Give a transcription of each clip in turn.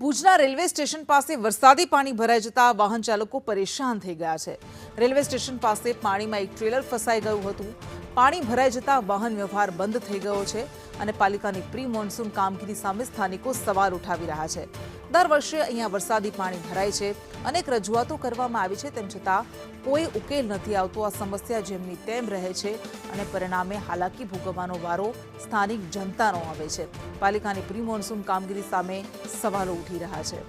ભુજના railway station પાસે વરસાદી પાણી ભરાઈ જતા વાહન ચાલકો પરેશાન થઈ ગયા છે। રેલવે સ્ટેશન પાસે પાણીમાં એક ટ્રેલર ફસાઈ ગયું હતું। પાણી ભરાઈ જતા વાહન વ્યવહાર બંધ થઈ ગયો છે અને પાલિકાની પ્રી મોન્સૂન કામગીરી સામે સ્થાનિકો સવાલ ઉઠાવી રહ્યા છે। દર વર્ષે અહીંયા વરસાદી પાણી ભરાય છે। અનેક રજૂઆતો કરવામાં આવી છે, તેમ છતાં કોઈ ઉકેલ નથી આવતો। આ સમસ્યા જેમની તેમ રહે છે અને પરિણામે હાલાકી ભોગવવાનો વારો સ્થાનિક જનતાનો આવે છે। પાલિકાની પ્રી મોન્સૂન કામગીરી સામે સવાલો ઉઠી રહ્યા છે।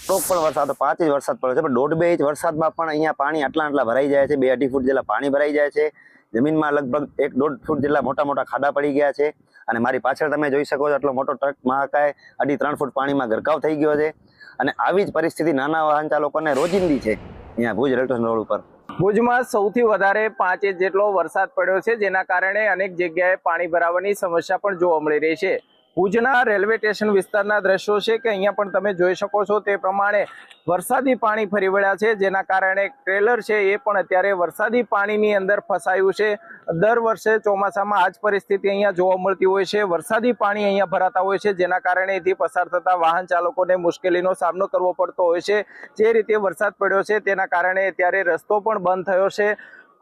પણ વરસાદ 5 ઇંચ વરસાદ પડ્યો છે, પણ 1.5-2 ઇંચ વરસાદમાં પણ અહીંયા પાણી આટલા ભરાઈ જાય છે। 2-2.5 ફૂટ જેટલા પાણી ભરાઈ જાય છે। જમીનમાં લગભગ 1-1.5 ફૂટ જેટલા મોટા ખાડા પડી ગયા છે અને મારી પાછળ તમે જોઈ શકો છો, આટલો મોટો ટ્રક મહાકાય 2.5-3 ફૂટ પાણીમાં ગરકાવ થઈ ગયો છે અને આવી જ પરિસ્થિતિ નાના વાહન ચાલકોને રોજિંદી છે અહીંયા ભુજ રેલવે સ્ટેશન રોડ ઉપર। ભુજમાં સૌથી વધારે 5 ઇંચ જેટલો વરસાદ પડ્યો છે, જેના કારણે અનેક જગ્યાએ પાણી ભરાવાની સમસ્યા પણ જોવા મળી રહી છે। ભુજના રેલવે સ્ટેશન વિસ્તારના દ્રશ્યો છે કે અહીંયા પણ તમે જોઈ શકો છો તે પ્રમાણે વરસાદી પાણી ફરી વળ્યા છે, જેના કારણે ટ્રેલર છે એ પણ અત્યારે વરસાદી પાણીની અંદર ફસાયું છે। દર વર્ષે ચોમાસામાં આ જ પરિસ્થિતિ અહીંયા જોવા મળતી હોય છે। વરસાદી પાણી અહીંયા ભરાતા હોય છે, જેના કારણે અહીંથી પસાર થતા વાહન ચાલકોને મુશ્કેલીનો સામનો કરવો પડતો હોય છે। જે રીતે વરસાદ પડ્યો છે તેના કારણે અત્યારે રસ્તો પણ બંધ થયો છે।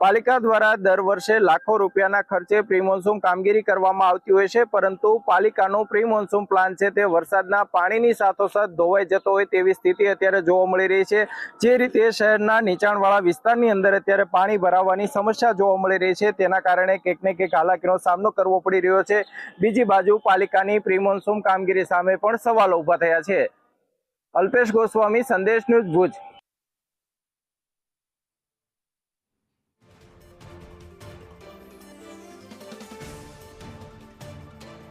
પાલિકા દ્વારા દર વર્ષે લાખો રૂપિયાના ખર્ચે પ્રી મોન્સૂન કામગીરી કરવામાં આવતી હોય છે, પરંતુ પાલિકાનો પ્રી મોન્સૂન પ્લાન છે તે વરસાદના પાણીની સાથોસાથ ધોવાઈ જતો હોય તેવી સ્થિતિ અત્યારે જોવા મળી રહી છે। જે રીતે શહેરના નીચાણવાળા વિસ્તારની અંદર અત્યારે પાણી ભરાવાની સમસ્યા જોવા મળી રહી છે, તેના કારણે કંઈક ને કંઈક હાલાકીનો સામનો કરવો પડી રહ્યો છે। બીજી બાજુ પાલિકાની પ્રી મોન્સૂન કામગીરી સામે પણ સવાલો ઉભા થયા છે। અલ્પેશ ગોસ્વામી, સંદેશ ન્યૂઝ, ભુજ।